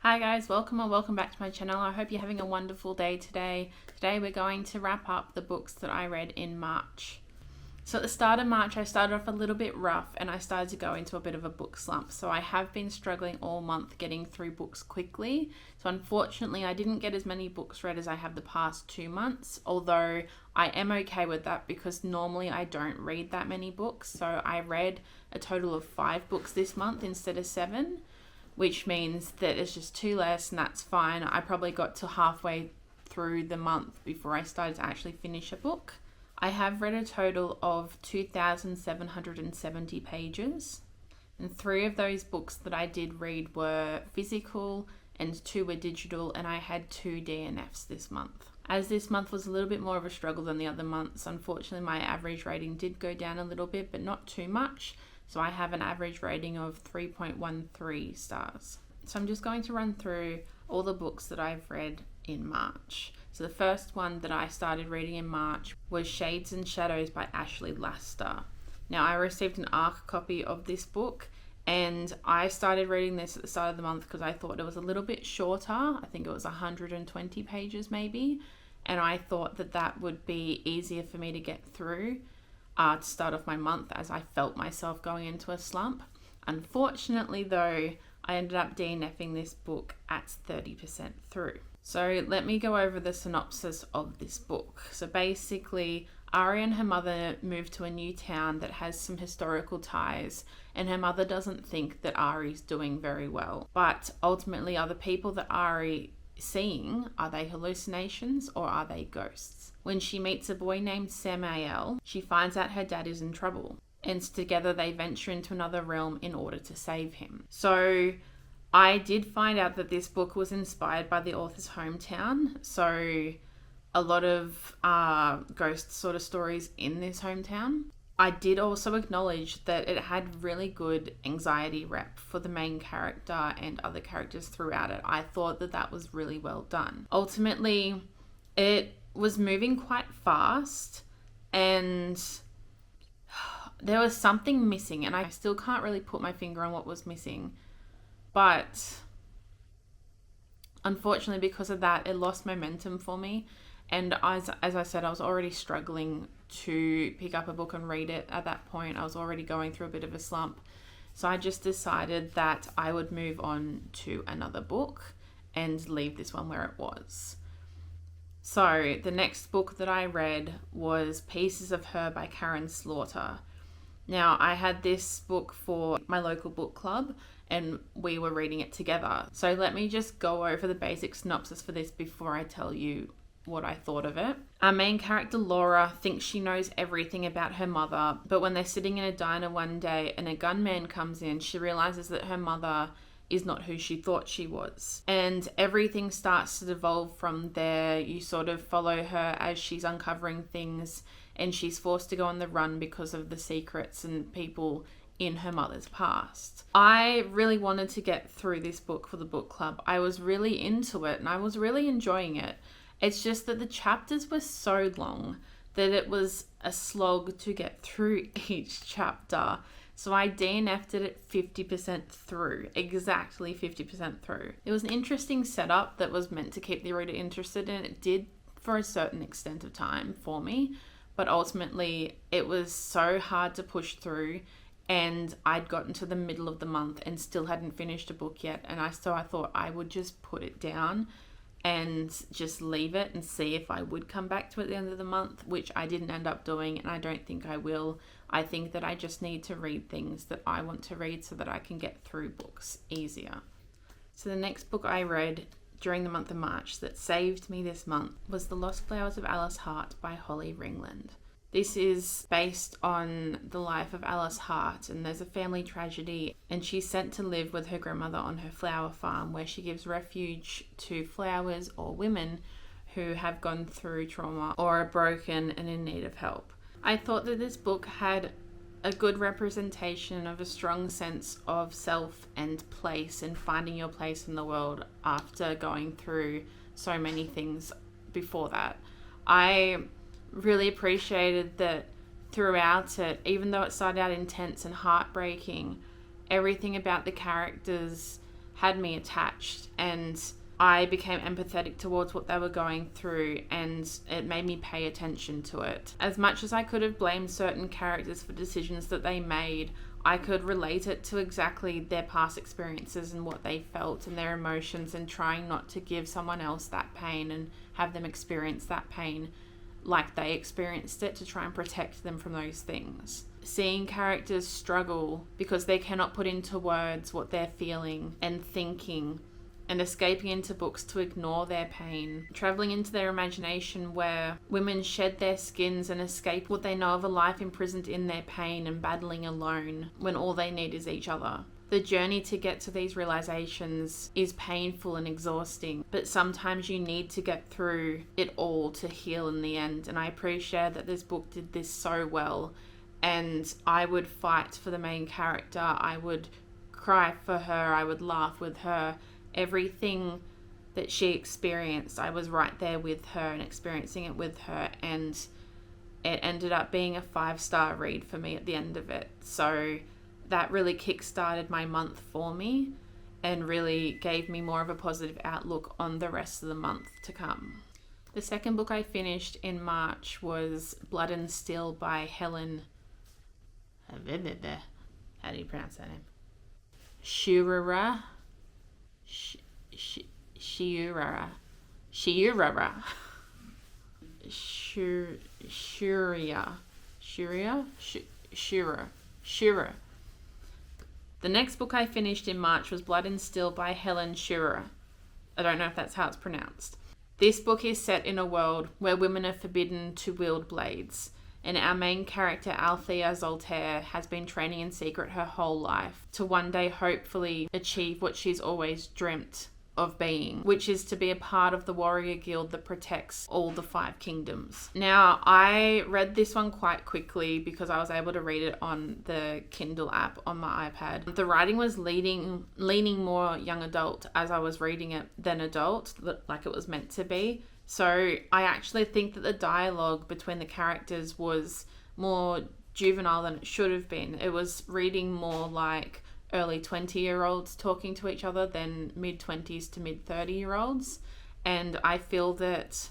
Hi guys, welcome or welcome back to my channel. I hope you're having a wonderful day today. Today we're going to wrap up the books that I read in March. So at the start of March, I started off a little bit rough and I started to go into a bit of a book slump. So I have been struggling all month getting through books quickly. So unfortunately, I didn't get as many books read as I have the past 2 months, although I am okay with that because normally I don't read that many books. So I read a total of 5 books this month instead of 7. Which means that it's just 2 less, and that's fine. I probably got to halfway through the month before I started to actually finish a book. I have read a total of 2,770 pages, and 3 of those books that I did read were physical and 2 were digital, and I had 2 DNFs this month. As this month was a little bit more of a struggle than the other months, unfortunately my average rating did go down a little bit, but not too much. So I have an average rating of 3.13 stars. So I'm just going to run through all the books that I've read in March. So the first one that I started reading in March was Shades and Shadows by Ashley Laster. Now I received an ARC copy of this book and I started reading this at the start of the month because I thought it was a little bit shorter. I think it was 120 pages maybe. And I thought that that would be easier for me to get through. To start off my month, as I felt myself going into a slump. Unfortunately though, I ended up DNFing this book at 30% through. So let me go over the synopsis of this book. So basically, Ari and her mother moved to a new town that has some historical ties, and her mother doesn't think that Ari's doing very well. But ultimately, are the people that Ari seeing, are they hallucinations or are they ghosts? When she meets a boy named Samael, she finds out her dad is in trouble, and together they venture into another realm in order to save him. So I did find out that this book was inspired by the author's hometown, so a lot of ghost sort of stories in this hometown. I did also acknowledge that it had really good anxiety rep for the main character and other characters throughout it. I thought that that was really well done. Ultimately, it was moving quite fast and there was something missing, and I still can't really put my finger on what was missing. But unfortunately, because of that, it lost momentum for me. And as I said, I was already struggling to pick up a book and read it at that point. I was already going through a bit of a slump. So I just decided that I would move on to another book and leave this one where it was. So the next book that I read was Pieces of Her by Karen Slaughter. Now, I had this book for my local book club and we were reading it together. So let me just go over the basic synopsis for this before I tell you what I thought of it. Our main character, Laura, thinks she knows everything about her mother, but when they're sitting in a diner one day and a gunman comes in, she realizes that her mother is not who she thought she was. And everything starts to devolve from there. You sort of follow her as she's uncovering things, and she's forced to go on the run because of the secrets and people in her mother's past. I really wanted to get through this book for the book club. I was really into it and I was really enjoying it. It's just that the chapters were so long that it was a slog to get through each chapter. So I DNF'd it at 50% through, exactly 50% through. It was an interesting setup that was meant to keep the reader interested, and it did for a certain extent of time for me. But ultimately, it was so hard to push through, and I'd gotten to the middle of the month and still hadn't finished a book yet. And I thought I would just put it down and just leave it and see if I would come back to it at the end of the month, which I didn't end up doing, and I don't think I will. I think that I just need to read things that I want to read so that I can get through books easier. So the next book I read during the month of March that saved me this month was The Lost Flowers of Alice Hart by Holly Ringland. This is based on the life of Alice Hart, and there's a family tragedy, and she's sent to live with her grandmother on her flower farm, where she gives refuge to flowers or women who have gone through trauma or are broken and in need of help. I thought that this book had a good representation of a strong sense of self and place and finding your place in the world after going through so many things before that. I really appreciated that throughout it, even though it started out intense and heartbreaking, everything about the characters had me attached, and I became empathetic towards what they were going through, and it made me pay attention to it. As much as I could have blamed certain characters for decisions that they made, I could relate it to exactly their past experiences and what they felt and their emotions, and trying not to give someone else that pain and have them experience that pain like they experienced it, to try and protect them from those things. Seeing characters struggle because they cannot put into words what they're feeling and thinking, and escaping into books to ignore their pain, travelling into their imagination where women shed their skins and escape what they know of a life imprisoned in their pain and battling alone when all they need is each other. The journey to get to these realizations is painful and exhausting, but sometimes you need to get through it all to heal in the end. And I appreciate that this book did this so well, and I would fight for the main character. I would cry for her. I would laugh with her. Everything that she experienced, I was right there with her and experiencing it with her, and it ended up being a 5-star read for me at the end of it. So that really kick-started my month for me and really gave me more of a positive outlook on the rest of the month to come. The second book I finished in March was Blood and Steel by Helen... How do you pronounce that name? Shiurara. Shiurara. Shura. The next book I finished in March was Blood and Steel by Helen Shiurara. I don't know if that's how it's pronounced. This book is set in a world where women are forbidden to wield blades, and our main character, Althea Zoltaire, has been training in secret her whole life to one day hopefully achieve what she's always dreamt of being, which is to be a part of the warrior guild that protects all the 5 kingdoms. Now, I read this one quite quickly because I was able to read it on the Kindle app on my iPad. The writing was leaning more young adult as I was reading it than adult, like it was meant to be. So I actually think that the dialogue between the characters was more juvenile than it should have been. It was reading more like early 20-year-olds talking to each other than mid-20s to mid-30-year-olds. And I feel that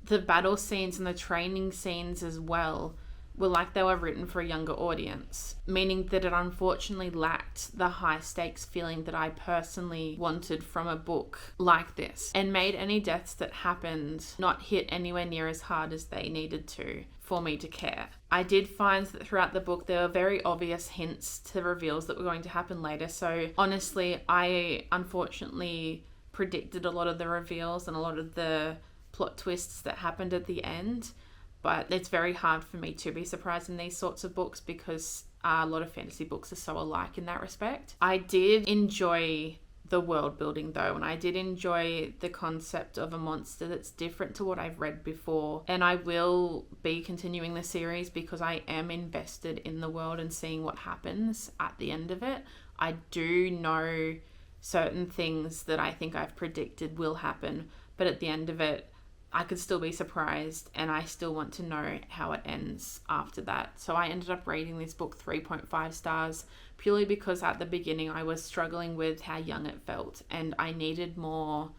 the battle scenes and the training scenes as well were like they were written for a younger audience, meaning that it unfortunately lacked the high stakes feeling that I personally wanted from a book like this, and made any deaths that happened not hit anywhere near as hard as they needed to for me to care. I did find that throughout the book there were very obvious hints to reveals that were going to happen later, so honestly I unfortunately predicted a lot of the reveals and a lot of the plot twists that happened at the end. But it's very hard for me to be surprised in these sorts of books because a lot of fantasy books are so alike in that respect. I did enjoy the world building though, and I did enjoy the concept of a monster that's different to what I've read before. And I will be continuing the series because I am invested in the world and seeing what happens at the end of it. I do know certain things that I think I've predicted will happen, but at the end of it, I could still be surprised, and I still want to know how it ends after that. So I ended up rating this book 3.5 stars purely because at the beginning I was struggling with how young it felt, and I needed more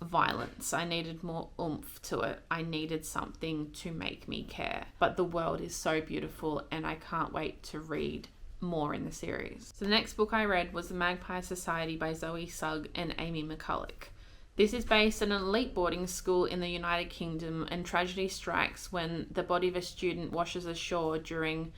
violence. I needed more oomph to it. I needed something to make me care. But the world is so beautiful, and I can't wait to read more in the series. So the next book I read was The Magpie Society by Zoe Sugg and Amy McCulloch. This is based on an elite boarding school in the United Kingdom, and tragedy strikes when the body of a student washes ashore during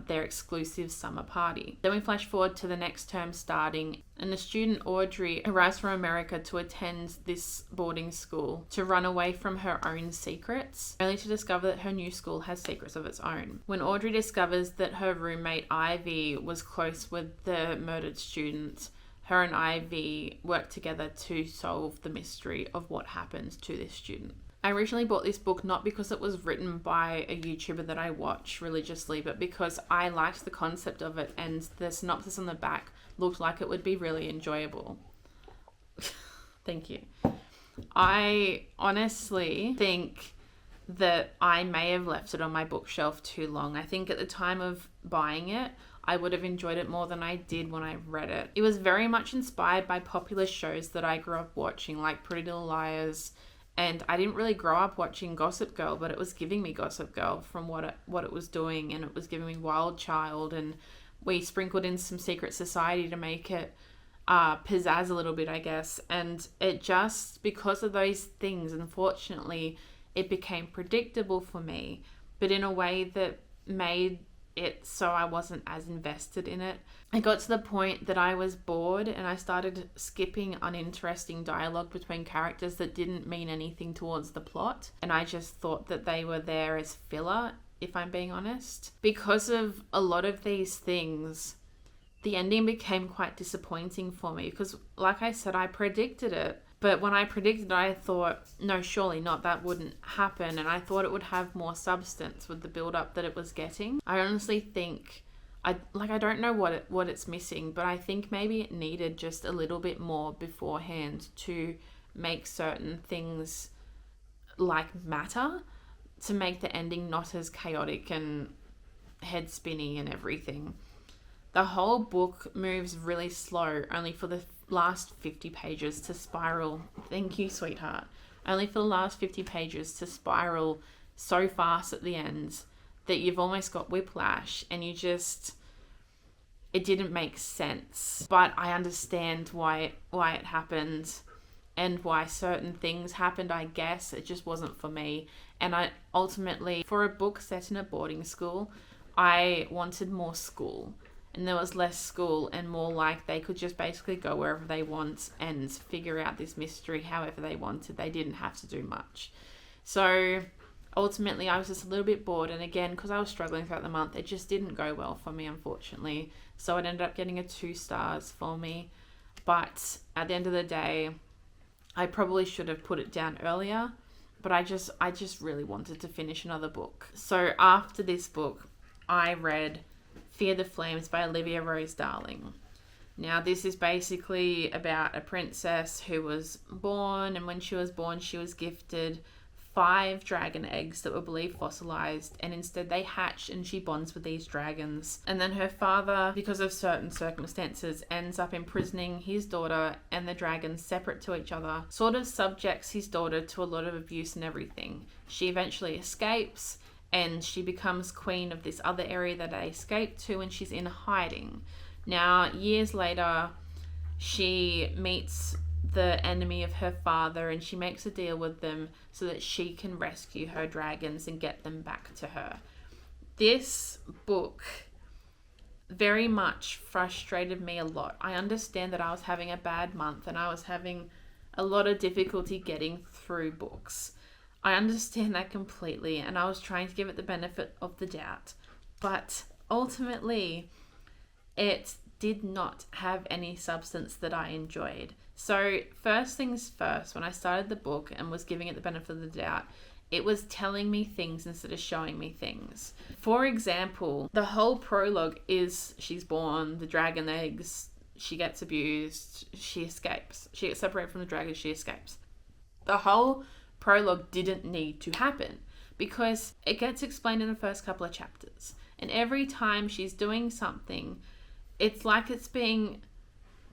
their exclusive summer party. Then we flash forward to the next term starting, and the student Audrey arrives from America to attend this boarding school to run away from her own secrets, only to discover that her new school has secrets of its own. When Audrey discovers that her roommate Ivy was close with the murdered student, her and Ivy work together to solve the mystery of what happened to this student. I originally bought this book not because it was written by a YouTuber that I watch religiously, but because I liked the concept of it, and the synopsis on the back looked like it would be really enjoyable. Thank you. I honestly think that I may have left it on my bookshelf too long. I think at the time of buying it, I would have enjoyed it more than I did when I read it. It was very much inspired by popular shows that I grew up watching, like Pretty Little Liars, and I didn't really grow up watching Gossip Girl, but it was giving me Gossip Girl from what it was doing, and it was giving me Wild Child, and we sprinkled in some Secret Society to make it pizzazz a little bit, I guess. And it just, because of those things, unfortunately, it became predictable for me, but in a way that made it so I wasn't as invested in it. It got to the point that I was bored and I started skipping uninteresting dialogue between characters that didn't mean anything towards the plot, and I just thought that they were there as filler, if I'm being honest. Because of a lot of these things, the ending became quite disappointing for me because, like I said, I predicted it. But when I predicted it, I thought, no, surely not, that wouldn't happen. And I thought it would have more substance with the build-up that it was getting. I honestly think, I don't know what it's missing, but I think maybe it needed just a little bit more beforehand to make certain things matter, to make the ending not as chaotic and head spinny and everything. The whole book moves really slow, only for the last 50 pages to spiral. Thank you, sweetheart. Only for the last 50 pages to spiral so fast at the end that you've almost got whiplash, and it didn't make sense. But I understand why it happened and why certain things happened, I guess. It just wasn't for me. And I ultimately, for a book set in a boarding school, I wanted more school. And there was less school and more like they could just basically go wherever they want and figure out this mystery however they wanted. They didn't have to do much. So ultimately I was just a little bit bored. And again, because I was struggling throughout the month, it just didn't go well for me, unfortunately. So it ended up getting a 2 stars for me. But at the end of the day, I probably should have put it down earlier. But I just really wanted to finish another book. So after this book, I read Fear the Flames by Olivia Rose Darling. Now, this is basically about a princess who was born, and when she was born, she was gifted 5 dragon eggs that were believed fossilized, and instead they hatch and she bonds with these dragons. And then her father, because of certain circumstances, ends up imprisoning his daughter and the dragons separate to each other, sort of subjects his daughter to a lot of abuse and everything. She eventually escapes, and she becomes queen of this other area that they escaped to, and she's in hiding. Now, years later, she meets the enemy of her father, and she makes a deal with them so that she can rescue her dragons and get them back to her. This book very much frustrated me a lot. I understand that I was having a bad month and I was having a lot of difficulty getting through books. I understand that completely, and I was trying to give it the benefit of the doubt. But ultimately, it did not have any substance that I enjoyed. So first things first, when I started the book and was giving it the benefit of the doubt, it was telling me things instead of showing me things. For example, the whole prologue is she's born, the dragon eggs, she gets abused, she escapes. She gets separated from the dragon, she escapes. The whole prologue didn't need to happen because it gets explained in the first couple of chapters. And every time she's doing something, it's like it's being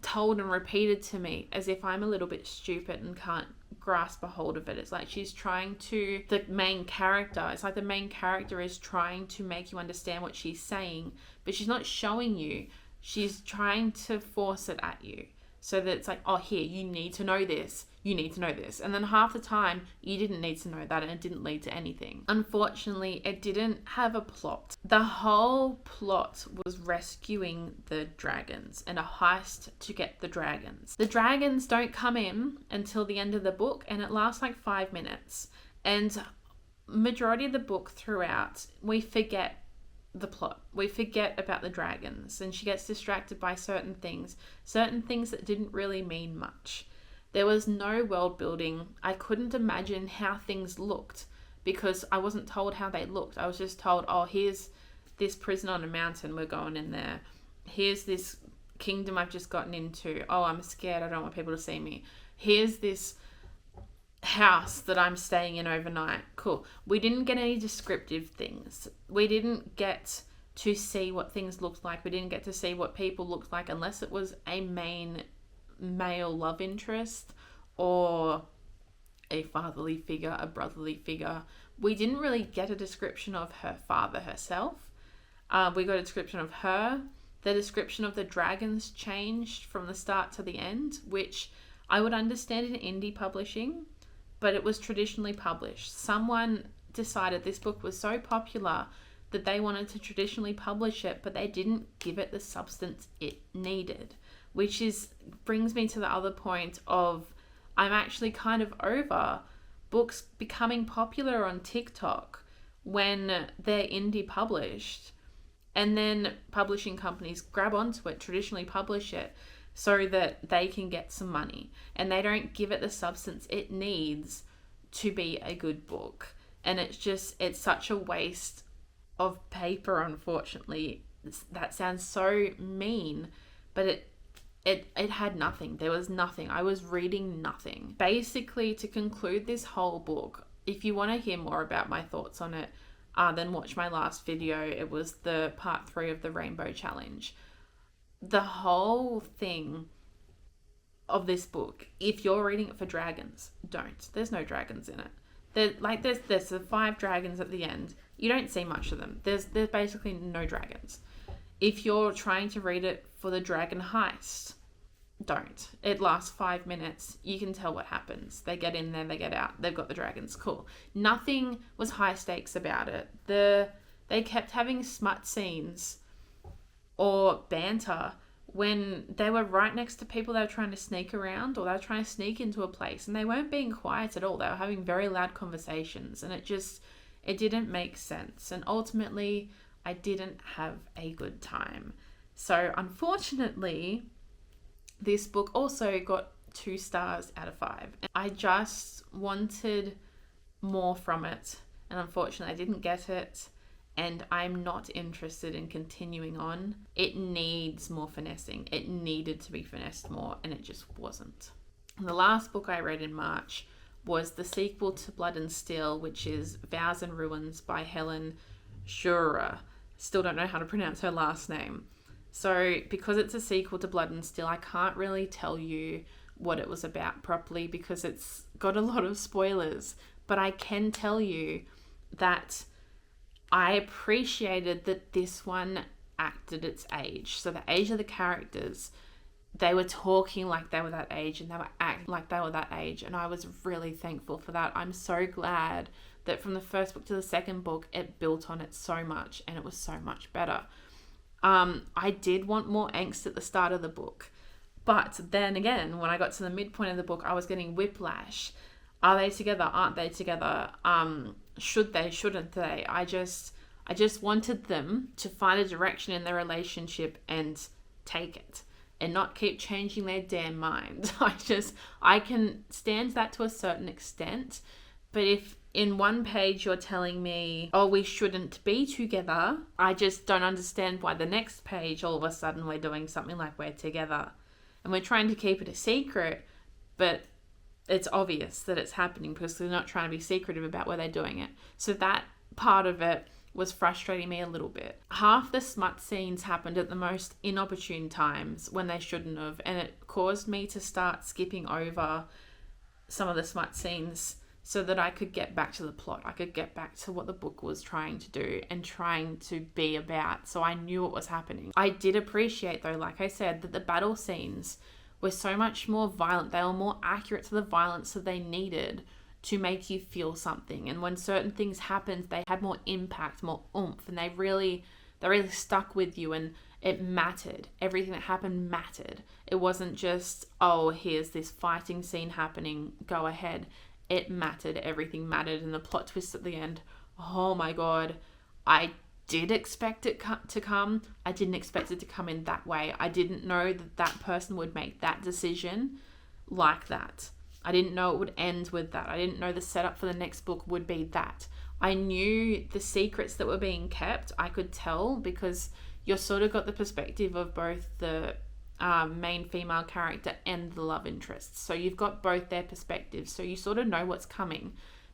told and repeated to me as if I'm a little bit stupid and can't grasp a hold of it. It's like she's trying to, the main character, it's like the main character is trying to make you understand what she's saying, but she's not showing you. She's trying to force it at you. So that it's like, oh, here, you need to know this. You need to know this. And then half the time, you didn't need to know that, and it didn't lead to anything. Unfortunately, it didn't have a plot. The whole plot was rescuing the dragons and a heist to get the dragons. The dragons don't come in until the end of the book, and it lasts like 5 minutes. And majority of the book throughout, we forget the plot. We forget about the dragons, and she gets distracted by certain things that didn't really mean much. There was no world building. I couldn't imagine how things looked because I wasn't told how they looked. I was just told, oh, here's this prison on a mountain, we're going in there. Here's this kingdom I've just gotten into. Oh, I'm scared, I don't want people to see me. Here's this house that I'm staying in overnight. Cool. We didn't get any descriptive things. We didn't get to see what things looked like. We didn't get to see what people looked like unless it was a main male love interest or a fatherly figure, a brotherly figure. We didn't really get a description of her father herself. We got a description of her. The description of the dragons changed from the start to the end, which I would understand in indie publishing, but it was traditionally published. Someone decided this book was so popular that they wanted to traditionally publish it, but they didn't give it the substance it needed, which brings me to the other point of I'm actually kind of over books becoming popular on TikTok when they're indie published, and then publishing companies grab onto it, traditionally publish it so that they can get some money, and they don't give it the substance it needs to be a good book. And it's such a waste of paper, unfortunately. That sounds so mean, but it had nothing. There was nothing. I was reading nothing. Basically, to conclude this whole book, if you want to hear more about my thoughts on it, then watch my last video. It was the part 3 of the Rainbow Challenge. The whole thing of this book, if you're reading it for dragons, don't. There's no dragons in it. There's the 5 dragons at the end. You don't see much of them. There's basically no dragons. If you're trying to read it for the dragon heist, don't. It lasts 5 minutes. You can tell what happens. They get in there, they get out. They've got the dragons. Cool. Nothing was high stakes about it. They kept having smut scenes or banter when they were right next to people they were trying to sneak around, or they were trying to sneak into a place, and they weren't being quiet at all. They were having very loud conversations, and it didn't make sense. And ultimately, I didn't have a good time. So unfortunately, this book also got 2 stars out of 5. I just wanted more from it, and unfortunately I didn't get it, and I'm not interested in continuing on. It needs more finessing. It needed to be finessed more, and it just wasn't. And the last book I read in March was the sequel to Blood and Steel, which is Vows and Ruins by Helen Schurer. Still don't know how to pronounce her last name. So because it's a sequel to Blood and Steel, I can't really tell you what it was about properly because it's got a lot of spoilers. But I can tell you that I appreciated that this one acted its age. So the age of the characters, they were talking like they were that age, and they were acting like they were that age. And I was really thankful for that. I'm so glad that from the first book to the second book, it built on it so much, and it was so much better. I did want more angst at the start of the book. But then again, when I got to the midpoint of the book, I was getting whiplash. Are they together? Aren't they together? Should they? Shouldn't they? I just wanted them to find a direction in their relationship and take it, and not keep changing their damn mind. I can stand that to a certain extent, but if in one page you're telling me, oh, we shouldn't be together, I just don't understand why the next page all of a sudden we're doing something like we're together. And we're trying to keep it a secret, but it's obvious that it's happening because they're not trying to be secretive about where they're doing it. So that part of it was frustrating me a little bit. Half the smut scenes happened at the most inopportune times when they shouldn't have, and it caused me to start skipping over some of the smut scenes so that I could get back to the plot. I could get back to what the book was trying to do and trying to be about, so I knew what was happening. I did appreciate, though, like I said, that the battle scenes were so much more violent. They were more accurate to the violence that they needed to make you feel something. And when certain things happened, they had more impact, more oomph, and they really stuck with you, and it mattered. Everything that happened mattered. It wasn't just, oh, here's this fighting scene happening, go ahead. It mattered. Everything mattered. And the plot twist at the end, oh my God, I did expect it to come. I didn't expect it to come in that way. I didn't know that person would make that decision like that. I didn't know it would end with that. I didn't know the setup for the next book would be that. I knew the secrets that were being kept. I could tell because you're sort of got the perspective of both the main female character and the love interest. So you've got both their perspectives. So you sort of know what's coming.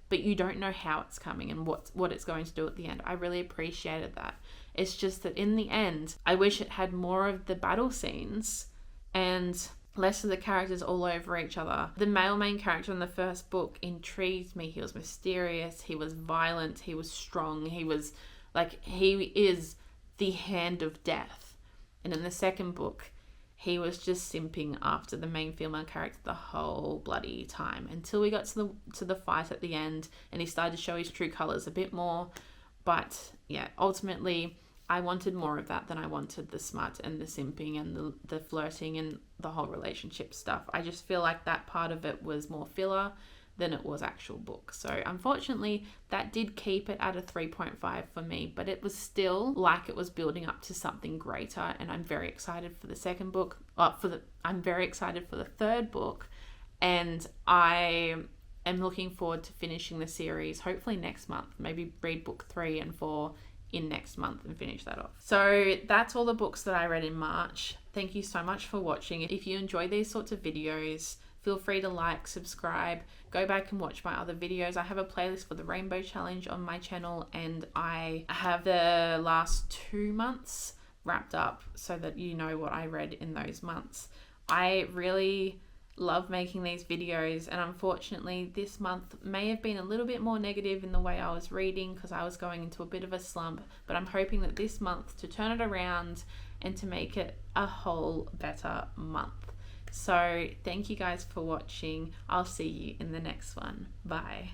but you don't know how it's coming and what it's going to do at the end. I really appreciated that. It's just that in the end, I wish it had more of the battle scenes and less of the characters all over each other. The male main character in the first book intrigued me. He was mysterious, he was violent, he was strong, he is the hand of death. And in the second book, he was just simping after the main female character the whole bloody time until we got to the fight at the end, and he started to show his true colors a bit more. But yeah, ultimately I wanted more of that than I wanted the smut and the simping and the flirting and the whole relationship stuff. I just feel like that part of it was more filler than it was actual book. So unfortunately, that did keep it at a 3.5 for me, but it was still like it was building up to something greater, and I'm very excited for the second book. I'm very excited for the third book, and I am looking forward to finishing the series hopefully next month. Maybe read book 3 and 4 in next month and finish that off. So that's all the books that I read in March. Thank you so much for watching. If you enjoy these sorts of videos, feel free to like, subscribe, go back and watch my other videos. I have a playlist for the Rainbow Challenge on my channel, and I have the last 2 months wrapped up so that you know what I read in those months. I really love making these videos, and unfortunately this month may have been a little bit more negative in the way I was reading because I was going into a bit of a slump, but I'm hoping that this month to turn it around and to make it a whole better month. So thank you guys for watching. I'll see you in the next one. Bye.